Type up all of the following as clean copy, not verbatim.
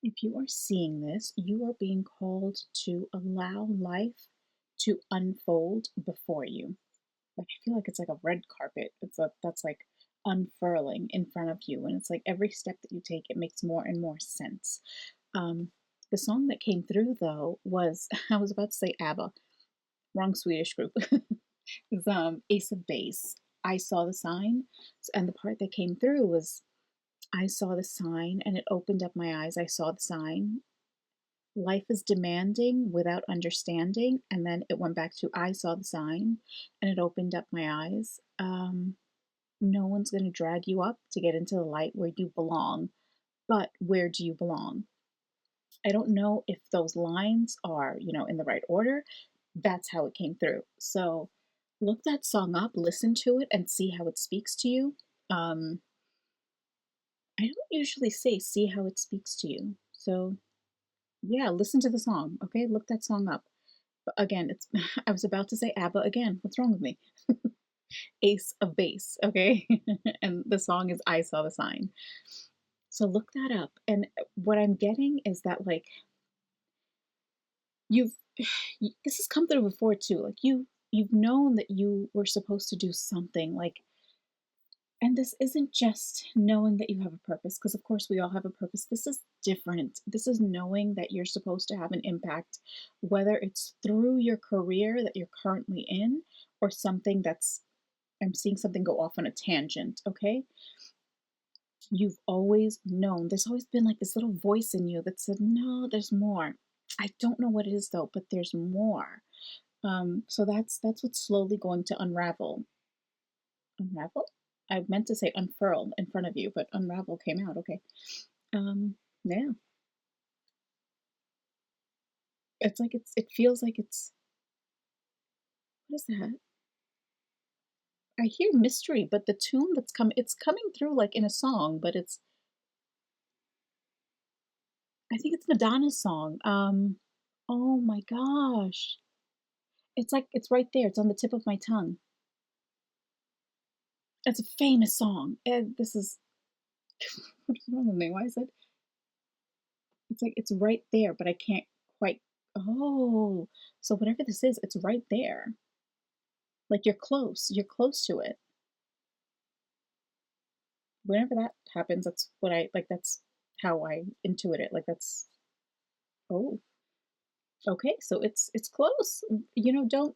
If you are seeing this, you are being called to allow life to unfold before you. Like I feel like it's like a red carpet. That's like unfurling in front of you, and it's like every step that you take, it makes more and more sense. Um, the song that came through though was I was about to say ABBA, wrong Swedish group. It's Ace of Base. I saw the sign, and the part that came through was I saw the sign, and it opened up my eyes. I saw the sign. Life is demanding without understanding, and then it went back to I saw the sign, and it opened up my eyes. No one's going to drag you up to get into the light where you belong, but where do you belong? I don't know if those lines are, in the right order. That's how it came through. So look that song up, listen to it, and see how it speaks to you. Um, I don't usually say see how it speaks to you. So yeah, listen to the song. Okay, look that song up. But again, it's I was about to say ABBA again. What's wrong with me? Ace of Base. Okay, and the song is I Saw the Sign. So look that up. And what I'm getting is that like you've this has come through before too. Like you've known that you were supposed to do something like, and this isn't just knowing that you have a purpose, because of course we all have a purpose. This is different. This is knowing that you're supposed to have an impact, whether it's through your career that you're currently in or something that's, I'm seeing something go off on a tangent, okay? You've always known. There's always been like this little voice in you that said, no, there's more. I don't know what it is though, but there's more. So that's what's slowly going to unravel. Unravel? I meant to say unfurl in front of you, but unravel came out. Okay. Yeah. It's like it feels like it's, what is that? I hear mystery, but the tune that's it's coming through like in a song, but it's, I think it's Madonna's song. Oh my gosh. It's like it's right there. It's on the tip of my tongue. It's a famous song. And this is what is wrong with me? Why is it? It's like it's right there, but I can't quite. Oh, so whatever this is, it's right there. Like you're close. You're close to it. Whenever that happens, that's what I like. That's how I intuit it. Like that's, oh, okay. So it's close.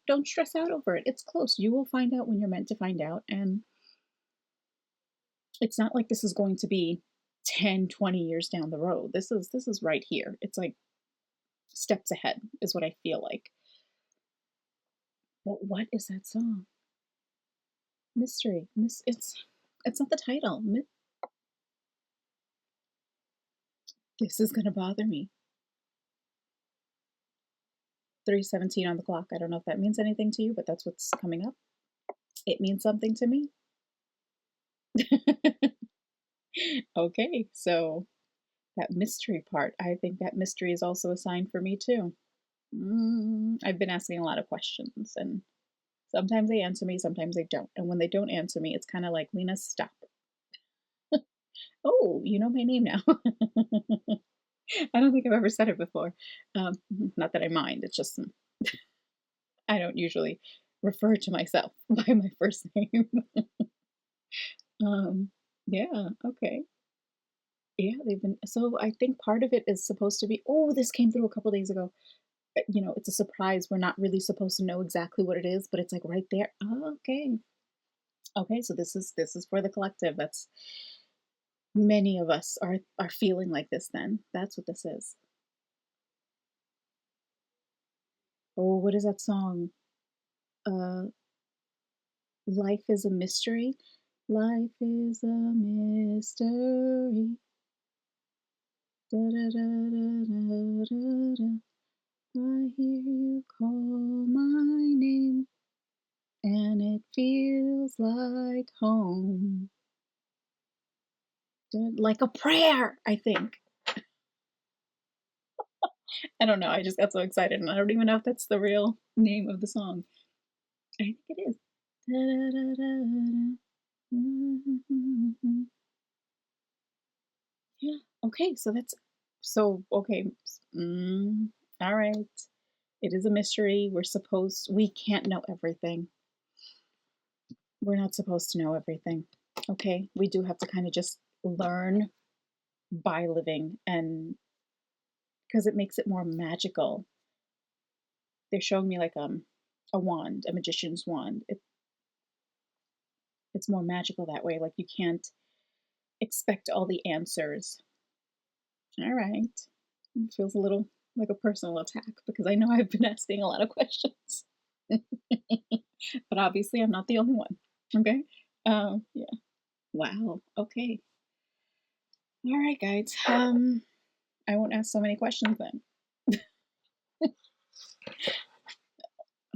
Don't stress out over it. It's close. You will find out when you're meant to find out, and it's not like this is going to be 10, 20 years down the road. This is right here. It's like steps ahead is what I feel like. But what is that song? Mystery. It's not the title. This is gonna bother me. 3:17 on the clock. I don't know if that means anything to you, but that's what's coming up. It means something to me. Okay, so that mystery part, I think that mystery is also a sign for me too. I've been asking a lot of questions, and sometimes they answer me, sometimes they don't. And when they don't answer me, it's kind of like, Lena, stop. Oh, you know my name now. I don't think I've ever said it before. Not that I mind, it's just I don't usually refer to myself by my first name. um, yeah, okay. Yeah, they've been, so I think part of it is supposed to be, oh, this came through a couple days ago. It's a surprise. We're not really supposed to know exactly what it is, but it's like right there. Oh, okay. Okay, so this is for the collective. That's many of us are feeling like this then. That's what this is. Oh, what is that song? Uh Life is a mystery. Life is a mystery. Da, da, da, da, da, da, da. I hear you call my name, and it feels like home. Like a prayer, I think. I don't know. I just got so excited, and I don't even know if that's the real name of the song. I think it is. Yeah. Okay. So that's So, okay. All right. It is a mystery. We can't know everything. We're not supposed to know everything. Okay. We do have to kind of just learn by living, and because it makes it more magical. They're showing me like a wand, a magician's wand. It's more magical that way. Like you can't expect all the answers. All right. It feels a little like a personal attack because I know I've been asking a lot of questions. But obviously I'm not the only one. Okay. Yeah. Wow. Okay. All right, guys. I won't ask so many questions then.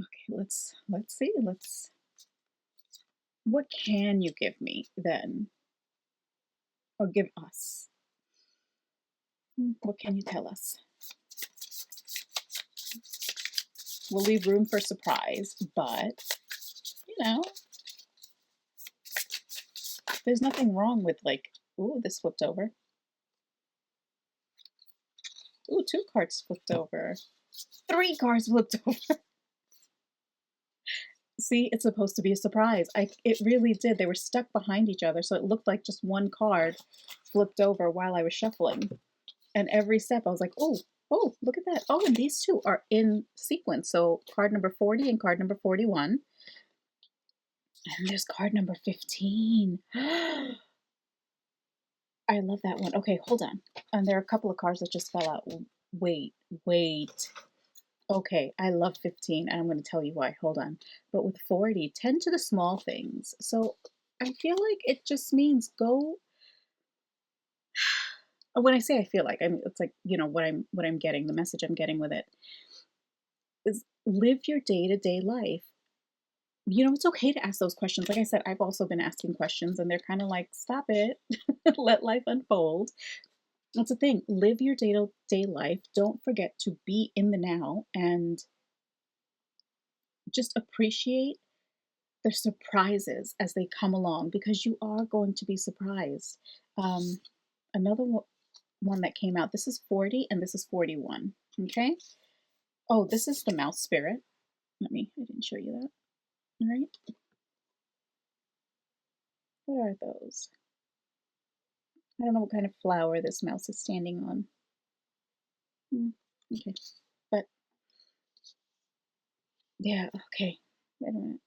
Okay, let's see. What can you give me then? Or give us? What can you tell us? We'll leave room for surprise, but you know, there's nothing wrong with like, ooh, this flipped over. Ooh, 2 cards flipped over. 3 cards flipped over. See, it's supposed to be a surprise. It really did. They were stuck behind each other, so it looked like just one card flipped over while I was shuffling. And every step I was like, oh, oh, look at that. Oh, and these two are in sequence. So card number 40 and card number 41. And there's card number 15. I love that one. Okay, hold on. And there are a couple of cards that just fell out. Wait, wait. Okay, I love 15, and I'm going to tell you why. Hold on. But with 40, tend to the small things. So I feel like it just means go. When I say I feel like, I mean, it's like, what I'm getting, the message I'm getting with it is live your day-to-day life. It's okay to ask those questions. Like I said, I've also been asking questions, and they're kind of like, stop it, let life unfold. That's the thing. Live your day-to-day life. Don't forget to be in the now and just appreciate the surprises as they come along because you are going to be surprised. Another one that came out, this is 40 and this is 41. Okay. Oh, this is the mouse spirit. I didn't show you that. All right. What are those? I don't know what kind of flower this mouse is standing on. Okay. But yeah, okay. Wait a minute.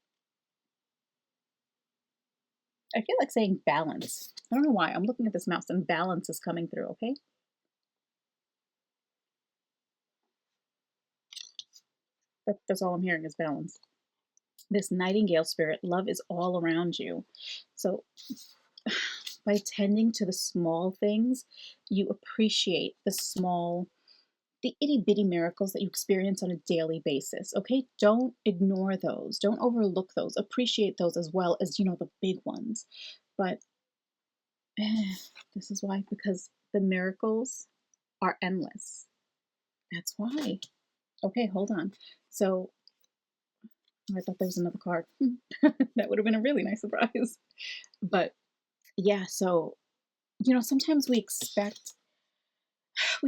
I feel like saying balance. I don't know why. I'm looking at this mouse and balance is coming through, okay? That's all I'm hearing is balance. This nightingale spirit, love is all around you. So by tending to the small things, you appreciate the itty bitty miracles that you experience on a daily basis. Okay. Don't ignore those. Don't overlook those. Appreciate those as well as, the big ones. But this is why, because the miracles are endless. That's why. Okay, hold on. So I thought there was another card. That would have been a really nice surprise. But yeah, so, sometimes we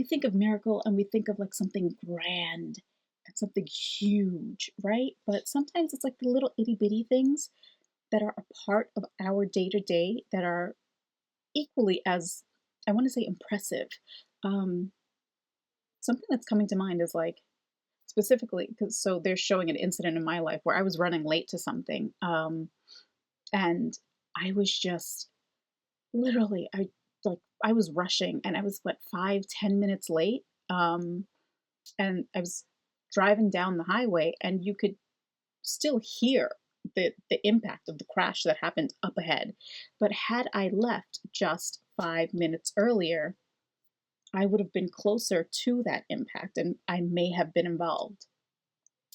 think of miracle and we think of like something grand and something huge, right? But sometimes it's like the little itty bitty things that are a part of our day to day that are equally as, I want to say, impressive. Um, Something that's coming to mind is like, specifically, because so they're showing an incident in my life where I was running late to something. And I was just literally, I was rushing and I was, what, 5, 10 minutes late. And I was driving down the highway and you could still hear the impact of the crash that happened up ahead. But had I left just 5 minutes earlier, I would have been closer to that impact and I may have been involved.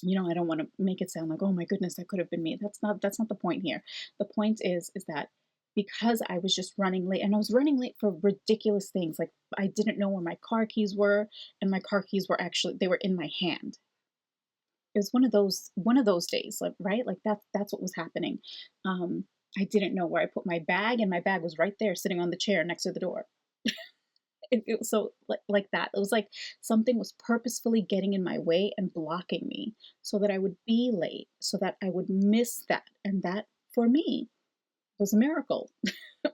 I don't want to make it sound like, oh my goodness, that could have been me. That's not the point here. The point is that because I was just running late and I was running late for ridiculous things. Like I didn't know where my car keys were and my car keys were actually, they were in my hand. It was one of those days, like, right? Like that's what was happening. I didn't know where I put my bag and my bag was right there sitting on the chair next to the door. So like that. It was like something was purposefully getting in my way and blocking me so that I would be late, so that I would miss that. And that for me was a miracle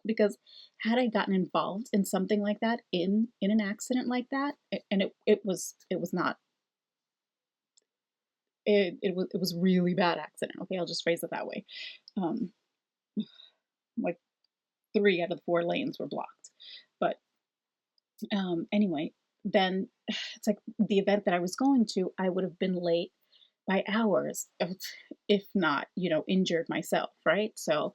because had I gotten involved in something like that, in an accident like that, and it was not it was really bad accident. Okay, I'll just phrase it that way. Um, like 3 out of the 4 lanes were blocked, but anyway, then it's like the event that I was going to, I would have been late by hours, if not, injured myself, right? So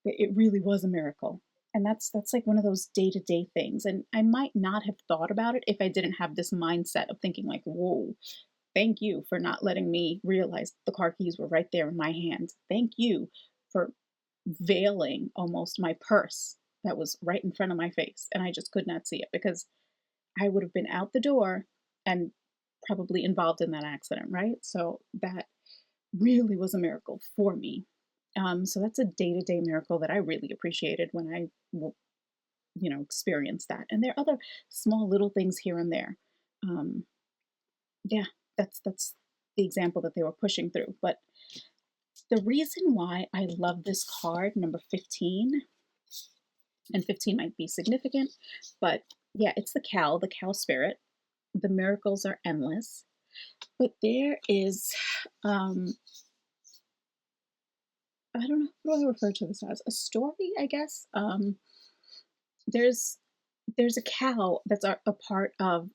it really was a miracle. And that's like one of those day-to-day things. And I might not have thought about it if I didn't have this mindset of thinking like, whoa, thank you for not letting me realize the car keys were right there in my hand. Thank you for veiling almost my purse that was right in front of my face. And I just could not see it because I would have been out the door and probably involved in that accident, right? So that really was a miracle for me. So that's a day-to-day miracle that I really appreciated when experienced that. And there are other small little things here and there. Um, yeah, that's the example that they were pushing through. But the reason why I love this card, number 15, and 15 might be significant, but yeah, it's the cow spirit. The miracles are endless. But there is, I don't know, what do I refer to this as? A story, I guess. There's there's a cow that's a part of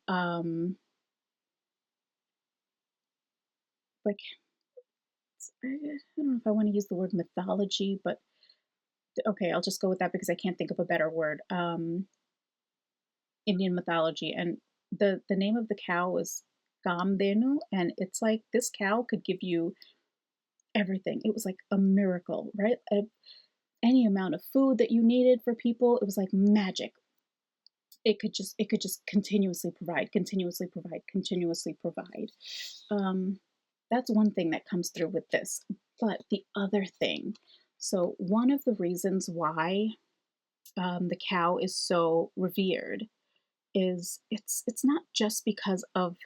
like I don't know if I want to use the word mythology, but okay, I'll just go with that because I can't think of a better word. Indian mythology, and the name of the cow is Kamdenu, and it's like this cow could give you everything. It was like a miracle, right? Any amount of food that you needed for people, it was like magic. It could just continuously provide, continuously provide, continuously provide. Um, that's one thing that comes through with this. But the other thing, so one of the reasons why the cow is so revered is it's not just because of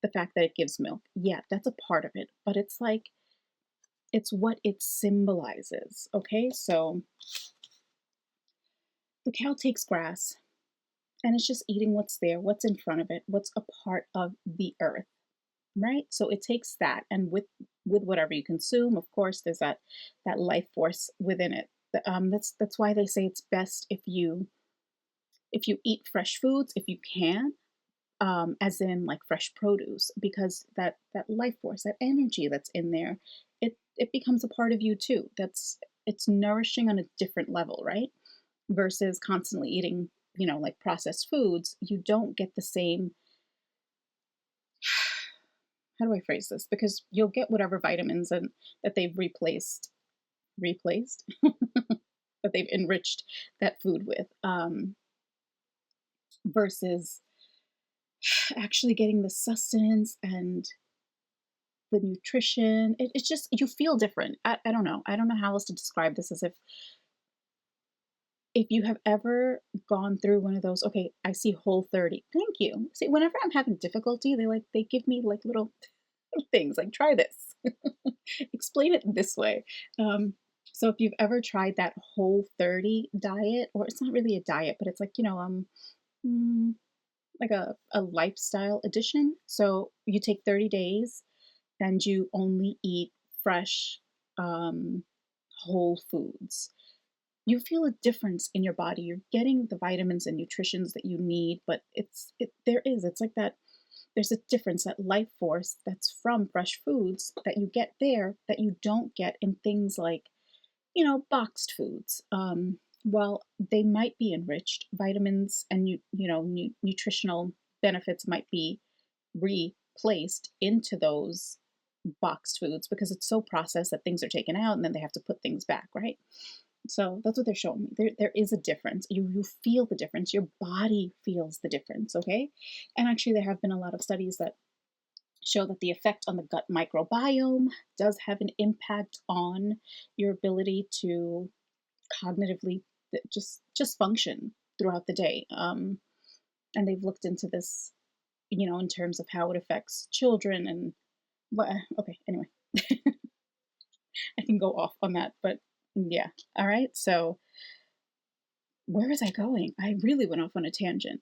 the fact that it gives milk. Yeah, that's a part of it, but it's like it's what it symbolizes. Okay, so the cow takes grass and it's just eating what's there, what's in front of it, what's a part of the earth, right? So it takes that, and with whatever you consume, of course, there's that life force within it. That's why they say it's best if you eat fresh foods if you can, as in like fresh produce, because that life force, that energy that's in there, it becomes a part of you too. It's nourishing on a different level, right? Versus constantly eating, like processed foods, you don't get the same. How do I phrase this? Because you'll get whatever vitamins and that they've replaced, that they've enriched that food with, versus actually getting the sustenance and the nutrition. It's just you feel different. I don't know. I don't know how else to describe this as if you have ever gone through one of those, okay, I see Whole30. Thank you. See, whenever I'm having difficulty, they give me like little things like try this. Explain it this way. Um, so if you've ever tried that Whole30 diet, or it's not really a diet, but it's like, mm, like a lifestyle edition. So you take 30 days and you only eat fresh, um, whole foods. You feel a difference in your body. You're getting the vitamins and nutritions that you need, but it's like that. There's a difference, that life force that's from fresh foods that you get there that you don't get in things like, boxed foods. While they might be enriched, vitamins and nutritional benefits might be replaced into those boxed foods because it's so processed that things are taken out and then they have to put things back, right? So that's what they're showing me. There is a difference. You feel the difference. Your body feels the difference, okay? And actually, there have been a lot of studies that show that the effect on the gut microbiome does have an impact on your ability to cognitively just function throughout the day. And they've looked into this, in terms of how it affects children and what. Okay, anyway, I can go off on that, but yeah. All right. So where was I going? I really went off on a tangent.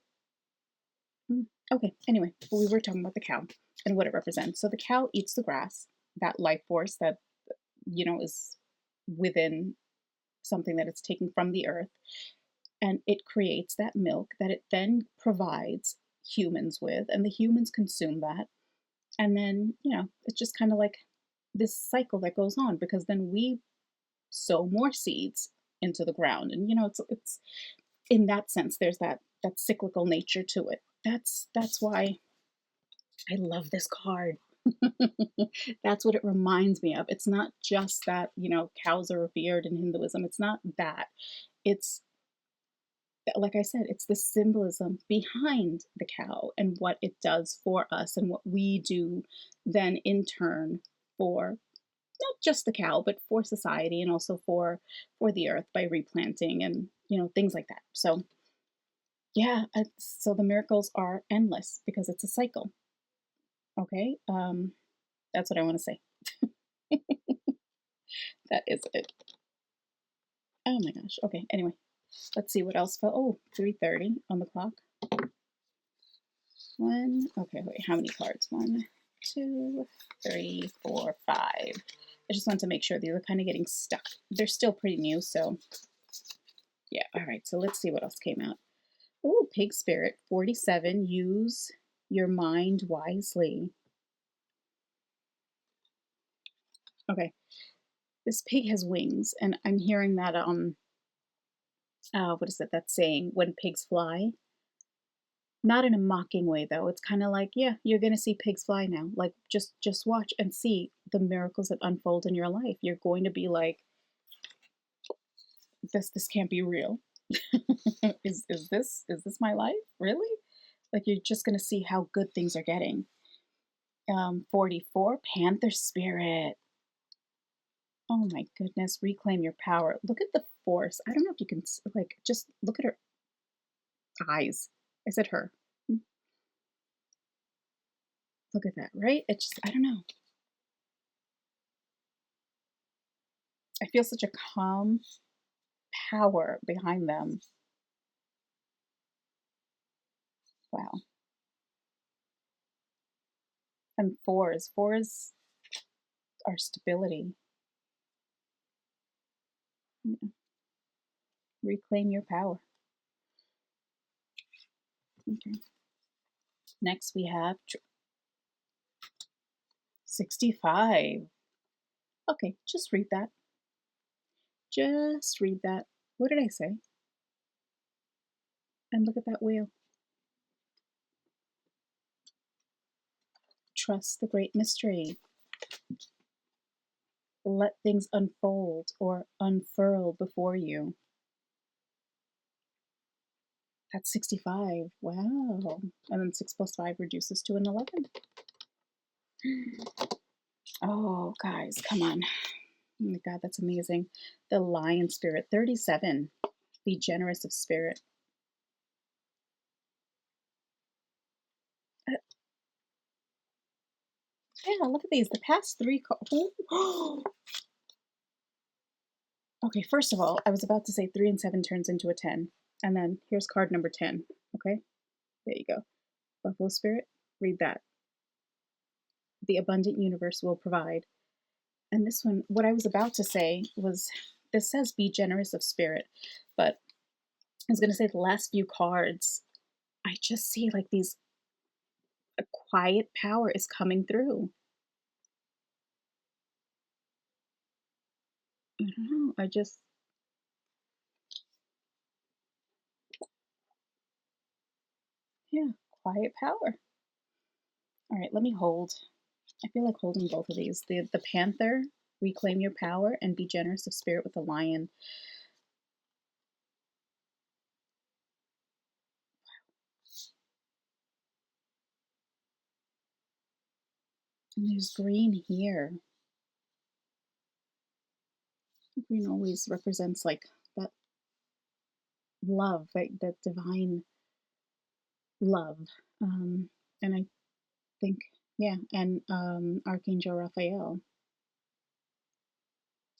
Okay, anyway, we were talking about the cow and what it represents. So the cow eats the grass, that life force that, is within something that it's taking from the earth, and it creates that milk that it then provides humans with, and the humans consume that. And then, it's just kind of like this cycle that goes on because then we sow more seeds into the ground. And, it's in that sense, there's that cyclical nature to it. That's why I love this card. That's what it reminds me of. It's not just that, cows are revered in Hinduism. It's not that. It's, like I said, it's the symbolism behind the cow and what it does for us and what we do then in turn for not just the cow, but for society and also for the earth by replanting and, things like that. So yeah, so the miracles are endless because it's a cycle. Okay, that's what I want to say. That is it. Oh my gosh. Okay, anyway, let's see what else fell. Oh, 3:30 on the clock. One. Okay, wait, how many cards? 1, 2, 3, 4, 5. I just want to make sure these are kind of getting stuck. They're still pretty new, so yeah. All right, so let's see what else came out. Oh, Pig Spirit 47. Use your mind wisely. Okay, this pig has wings, and I'm hearing that what is it? That saying, when pigs fly. Not in a mocking way though. It's kind of like, yeah, you're going to see pigs fly now. Like just watch and see the miracles that unfold in your life. You're going to be like, this can't be real. Is this my life? Really? Like you're just going to see how good things are getting. 44, Panther Spirit. Oh my goodness, reclaim your power. Look at the force. I don't know if you can, like, just look at her eyes. I said her. Look at that, right? It's just, I don't know. I feel such a calm power behind them. Wow. And fours are stability. Yeah. Reclaim your power. Okay. Next we have 65. Okay, just read that. Just read that. What did I say? And look at that wheel. Trust the great mystery. Let things unfold or unfurl before you. That's 65. Wow. And then 6 plus 5 reduces to an 11. Oh, guys, come on. Oh my God, that's amazing. The lion spirit, 37. Be generous of spirit. Yeah, look at these. The past 3 cards. Okay, first of all, I was about to say 3 and 7 turns into a 10. And then here's card number 10. Okay, there you go. Buffalo spirit, read that. The abundant universe will provide. And this one, what I was about to say was, this says be generous of spirit, but I was going to say the last few cards, I just see like these, a quiet power is coming through. I don't know. Yeah, quiet power. All right, let me hold. I feel like holding both of these. The panther, reclaim your power and be generous of spirit with the lion. And there's green here. Green always represents like that love, like that divine love. Um, and I think, yeah, and Archangel Raphael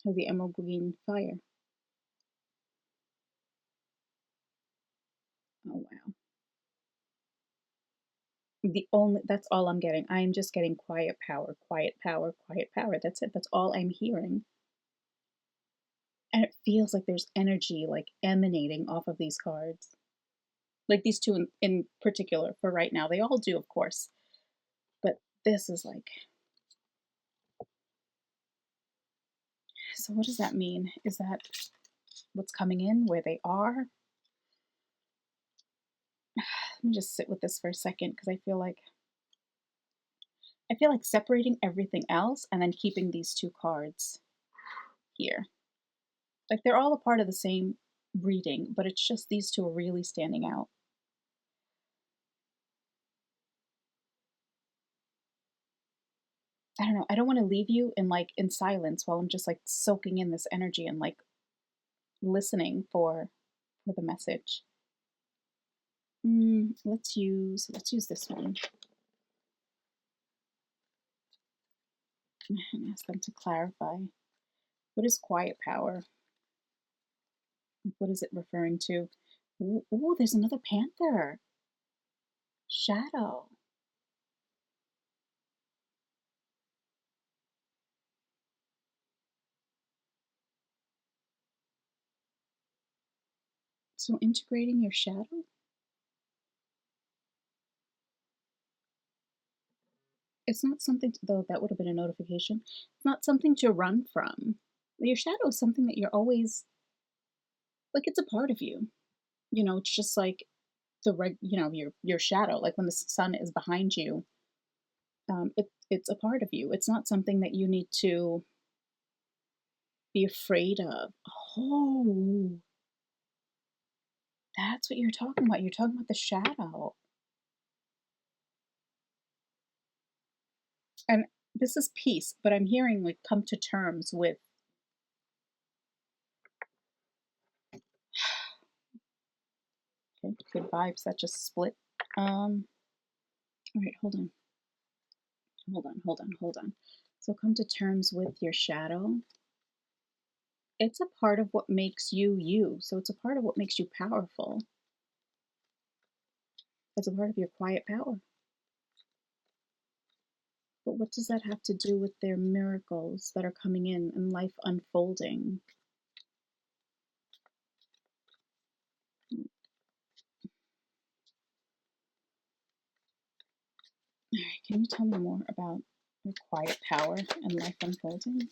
has the emerald green fire. Oh wow. That's all I'm getting. I am just getting quiet power, quiet power, quiet power. That's it. That's all I'm hearing. And it feels like there's energy like emanating off of these cards. Like these two in particular for right now. They all do, of course. But this is like, so what does that mean? Is that what's coming in, where they are? Let me just sit with this for a second because I feel like separating everything else and then keeping these two cards here. Like they're all a part of the same reading, but it's just these two are really standing out. I don't know. I don't want to leave you in silence while I'm just like soaking in this energy and like listening for the message. Let's use this one and ask them to clarify. What is quiet power? What is it referring to? Ooh, there's another panther. Shadow. So integrating your shadow? It's not something though that would have been a notification. It's not something to run from. Your shadow is something that you're always like it's a part of you. It's just like your shadow, like when the sun is behind you, it's a part of you. It's not something that you need to be afraid of. Oh, that's what you're talking about. You're talking about the shadow. And this is peace, but I'm hearing like come to terms with. Okay, good vibes that just split. All right, hold on. So come to terms with your shadow. It's a part of what makes you you. So it's a part of what makes you powerful. It's a part of your quiet power. But what does that have to do with their miracles that are coming in and life unfolding? All right, can you tell me more about your quiet power and life unfolding?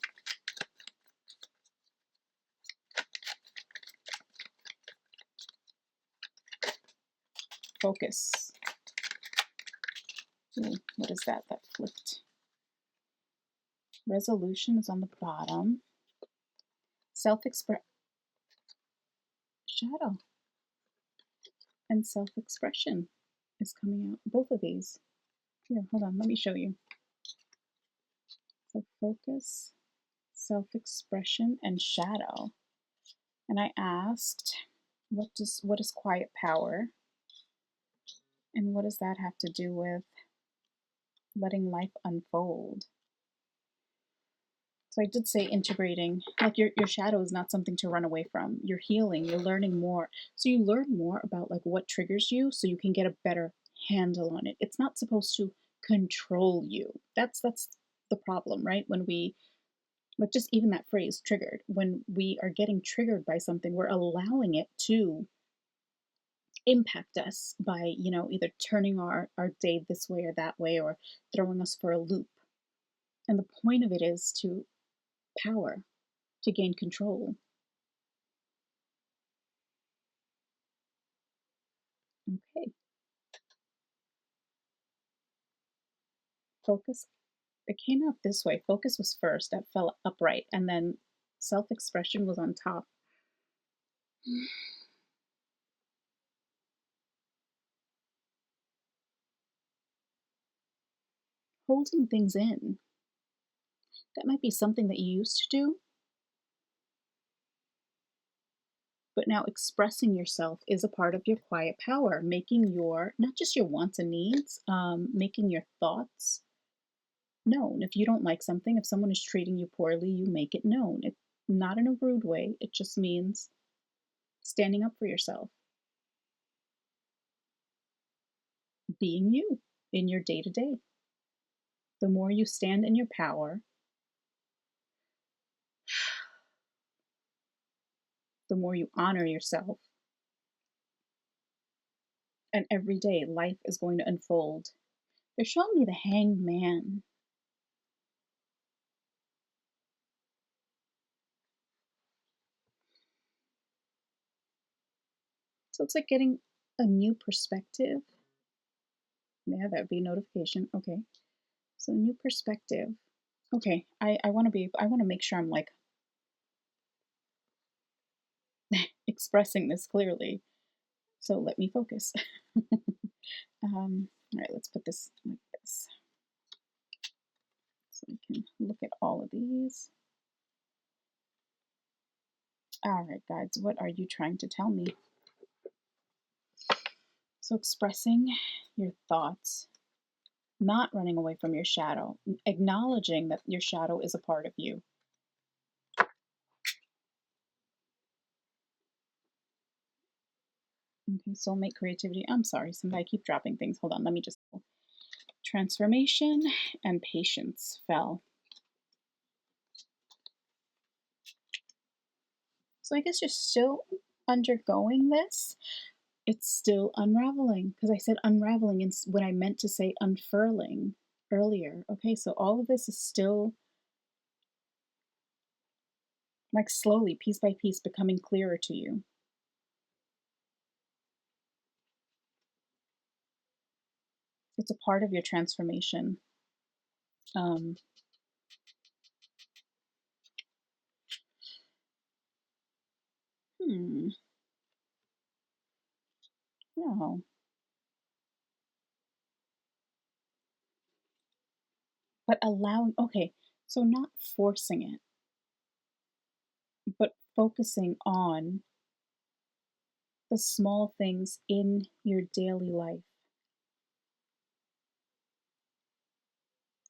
Focus. Ooh, what is that flipped? Resolution is on the bottom. Self-express shadow and self-expression is coming out. Both of these. Here, hold on, let me show you. So focus, self-expression, and shadow. And I asked, what is quiet power? And what does that have to do with letting life unfold? So I did say integrating, like your shadow is not something to run away from. You're healing, you're learning more. So you learn more about like what triggers you so you can get a better handle on it. It's not supposed to control you. That's the problem, right? When we like just even that phrase triggered, when we are getting triggered by something, we're allowing it to impact us by, either turning our day this way or that way or throwing us for a loop. And the point of it is to power, to gain control. Okay, focus. It came out this way. Focus was first, that fell upright, and then self expression was on top. Holding things in. That might be something that you used to do. But now expressing yourself is a part of your quiet power, making your, not just your wants and needs, making your thoughts known. If you don't like something, if someone is treating you poorly, you make it known. It not in a rude way. It just means standing up for yourself, being you in your day to day. The more you stand in your power, the more you honor yourself. And every day life is going to unfold. They're showing me the hanged man. So it's like getting a new perspective. Yeah, that would be a notification. Okay. So new perspective. Okay. I want to I want to make sure I'm like expressing this clearly. So let me focus. All right, let's put this like this. So I can look at all of these. All right, guides, what are you trying to tell me? So expressing your thoughts, not running away from your shadow, acknowledging that your shadow is a part of you. Okay, soulmate creativity. I'm sorry, somebody keep dropping things. Hold on, let me just. Transformation and patience fell. So I guess you're still undergoing this. It's still unraveling because I said unraveling when I meant to say unfurling earlier. Okay, so all of this is still like slowly, piece by piece, becoming clearer to you. It's a part of your transformation. Um, hmm. No. But allowing, okay, so not forcing it, but focusing on the small things in your daily life.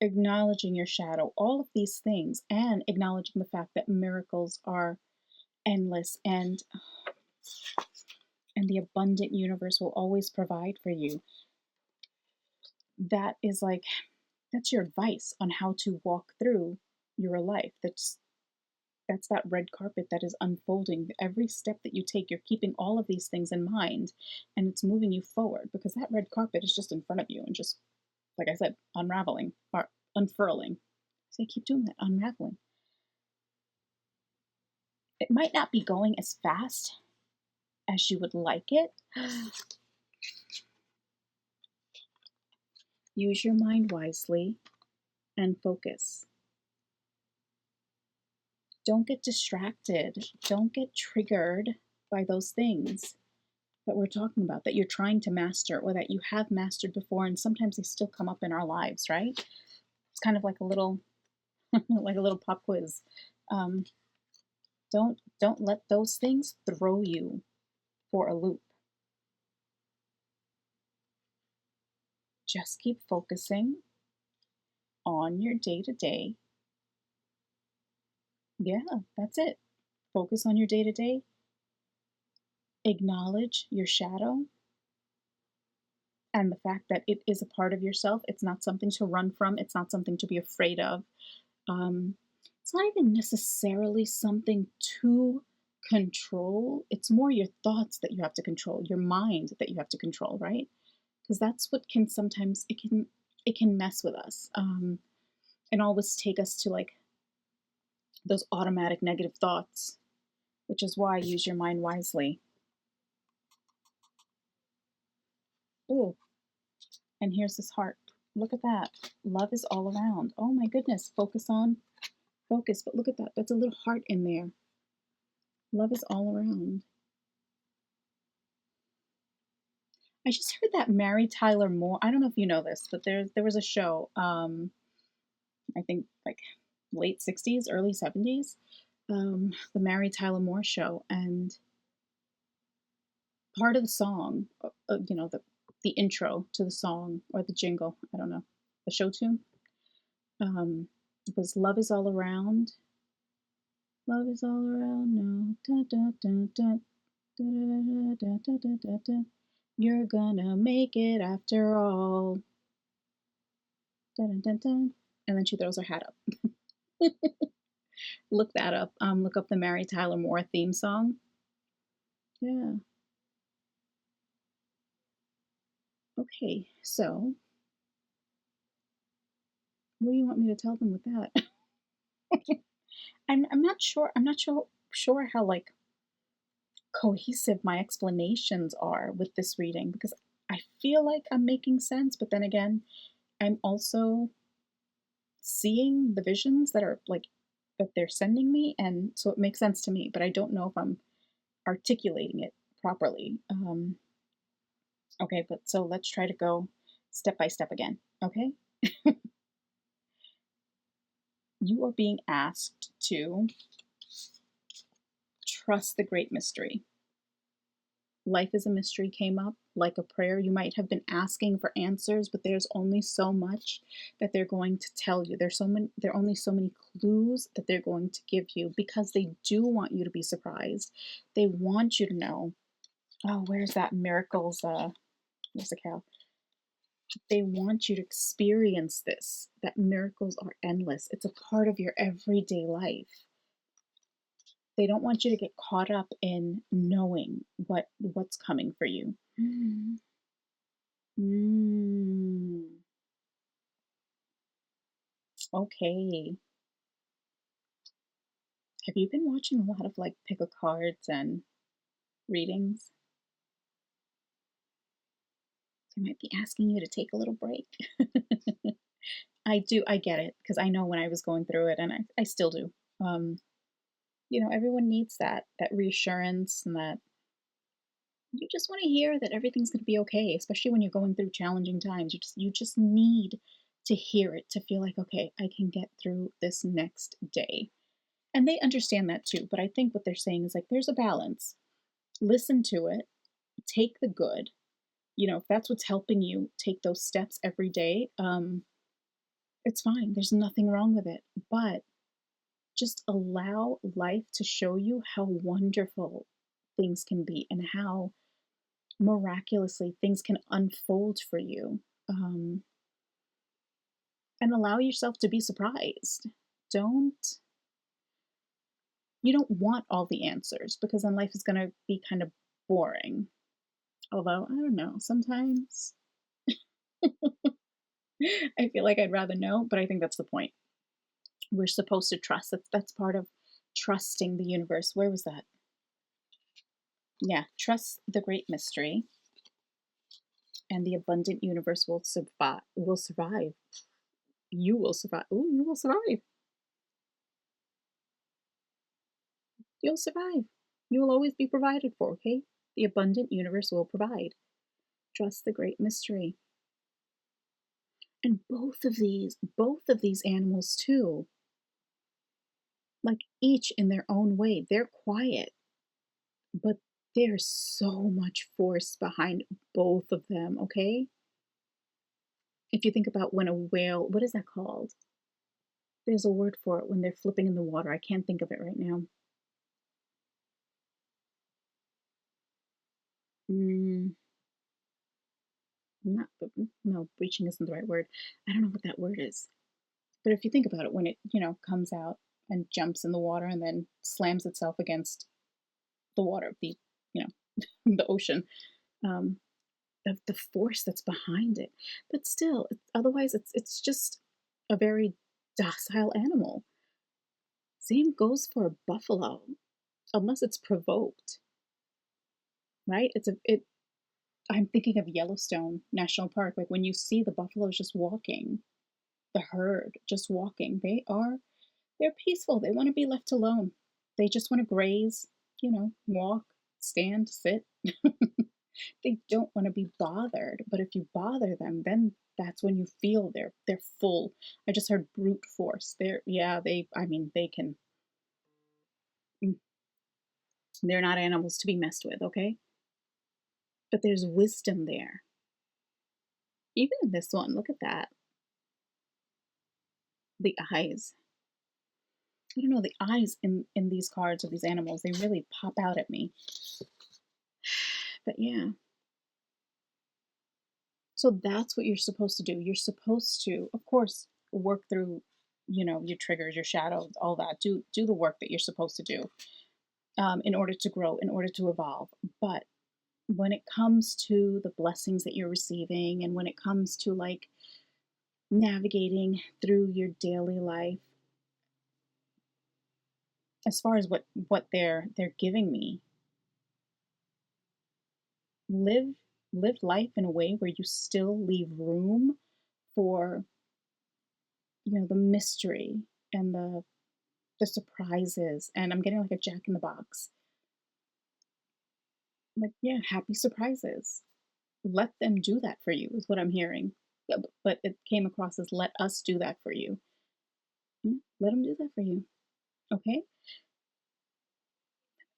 Acknowledging your shadow, all of these things, and acknowledging the fact that miracles are endless and the abundant universe will always provide for you. That is like, that's your advice on how to walk through your life. That's that red carpet that is unfolding. Every step that you take, you're keeping all of these things in mind, and it's moving you forward because that red carpet is just in front of you and just, like I said, unraveling or unfurling. So you keep doing that, unraveling. It might not be going as fast as you would like it. Use your mind wisely and focus. Don't get distracted. Don't get triggered by those things that we're talking about, that you're trying to master or that you have mastered before, and sometimes they still come up in our lives, right? It's kind of like a little like a little pop quiz. Um, don't let those things throw you for a loop. Just keep focusing on your day to day. Yeah, that's it. Focus on your day to day. Acknowledge your shadow and the fact that it is a part of yourself. It's not something to run from, it's not something to be afraid of. Um, it's not even necessarily something to control. It's more your thoughts that you have to control, your mind that you have to control, right? Because that's what can sometimes it can mess with us and always take us to like those automatic negative thoughts, which is why I use your mind wisely. Oh, and here's this heart. Look at that. Love is all around. Oh my goodness. Focus. But look at that. That's a little heart in there. Love is all around. I just heard that Mary Tyler Moore. I don't know if you know this, but there was a show. I think like late '60s, early '70s. The Mary Tyler Moore show, and part of the song, the intro to the song or the jingle, I don't know, the show tune, um, was "Love is all around." Love is all around now. Da, da, da, da, da, da, da, da, da, da, da. You're gonna make it after all. Da, da, da, da. And then she throws her hat up. Look that up. Look up the Mary Tyler Moore theme song. Yeah. Okay. So, what do you want me to tell them with that? I'm not sure. I'm not sure how like cohesive my explanations are with this reading because I feel like I'm making sense, but then again, I'm also seeing the visions that are like that they're sending me, and so it makes sense to me, but I don't know if I'm articulating it properly. Okay, but so let's try to go step by step again. Okay, you are being asked to trust the great mystery. Life is a mystery came up like a prayer. You might have been asking for answers, but there's only so much that they're going to tell you. There are only so many clues that they're going to give you because they do want you to be surprised. They want you to know, oh, where's that miracles where's the cow? They want you to experience this, that miracles are endless. It's a part of your everyday life. They don't want you to get caught up in knowing what's coming for you. Mm, okay. Have you been watching a lot of like pick a cards and readings? They might be asking you to take a little break. I do, I get it, because I know when I was going through it and I still do. Um, everyone needs that reassurance and that you just want to hear that everything's going to be okay, especially when you're going through challenging times. You just need to hear it to feel like, okay, I can get through this next day. And they understand that too, but I think what they're saying is like there's a balance. Listen to it, take the good. If that's what's helping you take those steps every day, it's fine. There's nothing wrong with it. But just allow life to show you how wonderful things can be and how miraculously things can unfold for you. And allow yourself to be surprised. Don't you don't want all the answers because then life is going to be kind of boring. Although, I don't know, sometimes I feel like I'd rather know, but I think that's the point. We're supposed to trust. That's part of trusting the universe. Where was that? Yeah, trust the great mystery and the abundant universe will survive. Will survive. You will survive. Ooh, you will survive. You'll survive. You will always be provided for, okay? The abundant universe will provide. Trust the great mystery. And both of these animals too, like each in their own way, they're quiet, but there's so much force behind both of them, okay? If you think about when a whale, what is that called? There's a word for it when they're flipping in the water. I can't think of it right now. Mm, not, no, breaching isn't the right word. I don't know what that word is. But if you think about it, when it, comes out and jumps in the water and then slams itself against the water, you know, the ocean, um, the force that's behind it. But still, otherwise, it's just a very docile animal. Same goes for a buffalo, unless it's provoked, right? I'm thinking of Yellowstone National Park. Like when you see the buffaloes just walking, the herd just walking, they're peaceful. They want to be left alone. They just want to graze, walk, stand, sit. They don't want to be bothered. But if you bother them, then that's when you feel they're full. I just heard brute force. They can. mm, They're not animals to be messed with, okay? but there's wisdom there. Even in this one, look at that. The eyes. I don't know, the eyes in these cards of these animals, they really pop out at me. But yeah. So that's what you're supposed to do. You're supposed to, of course, work through, your triggers, your shadows, all that. Do the work that you're supposed to do in order to grow, in order to evolve. But when it comes to the blessings that you're receiving, and when it comes to like navigating through your daily life, as far as what they're giving me, live live life in a way where you still leave room for the mystery and the surprises. And I'm getting like a jack in the box, like, yeah, happy surprises. Let them do that for you is what I'm hearing. Yeah, but it came across as let us do that for you. Let them do that for you. Okay,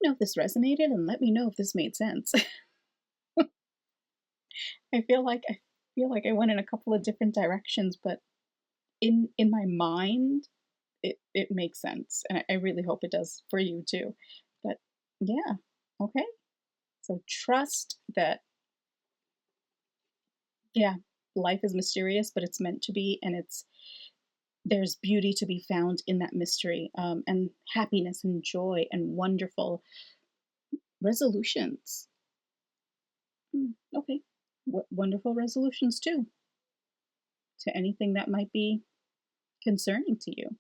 know if this resonated, and let me know if this made sense. I feel like I went in a couple of different directions, but in my mind, it makes sense, and I really hope it does for you too. But yeah, okay. So trust that, yeah, life is mysterious, but it's meant to be, and there's beauty to be found in that mystery, and happiness and joy and wonderful resolutions. Okay, wonderful resolutions too to anything that might be concerning to you.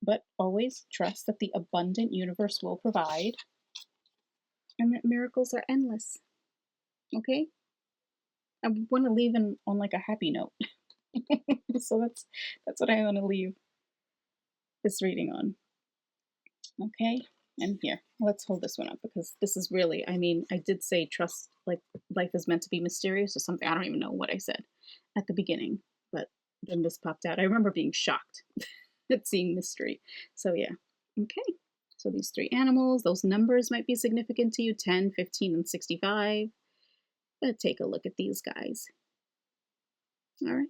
But always trust that the abundant universe will provide and that miracles are endless. Okay? I want to leave on like a happy note. So that's what I want to leave this reading on. Okay? And here, let's hold this one up because this is really, I mean, I did say trust, like life is meant to be mysterious or something. I don't even know what I said at the beginning, but then this popped out. I remember being shocked at seeing mystery. So yeah. Okay. So these three animals, those numbers might be significant to you, 10, 15, and 65. Let's take a look at these guys. All right.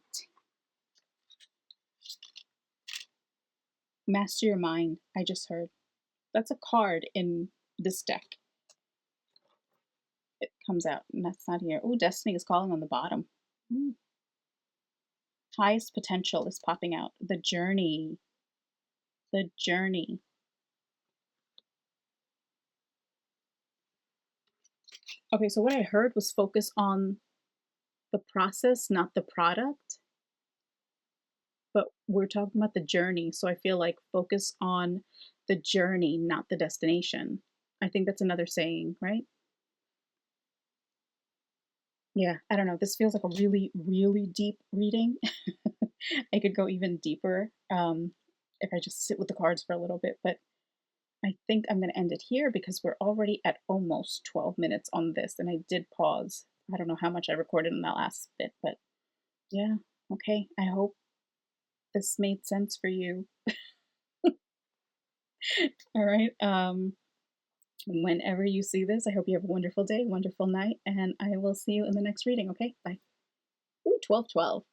Master your mind, I just heard. That's a card in this deck. It comes out, and that's not here. Oh, Destiny is calling on the bottom. Highest potential is popping out. The journey. The journey. Okay, so what I heard was focus on the process, not the product. But we're talking about the journey. So I feel like focus on the journey, not the destination. I think that's another saying, right? Yeah, I don't know. This feels like a really, really deep reading. I could go even deeper if I just sit with the cards for a little bit, but I think I'm going to end it here because we're already at almost 12 minutes on this, and I did pause. I don't know how much I recorded in that last bit, but yeah, okay. I hope this made sense for you. All right. Whenever you see this, I hope you have a wonderful day, wonderful night, and I will see you in the next reading. Okay, bye. Ooh, 12, 12.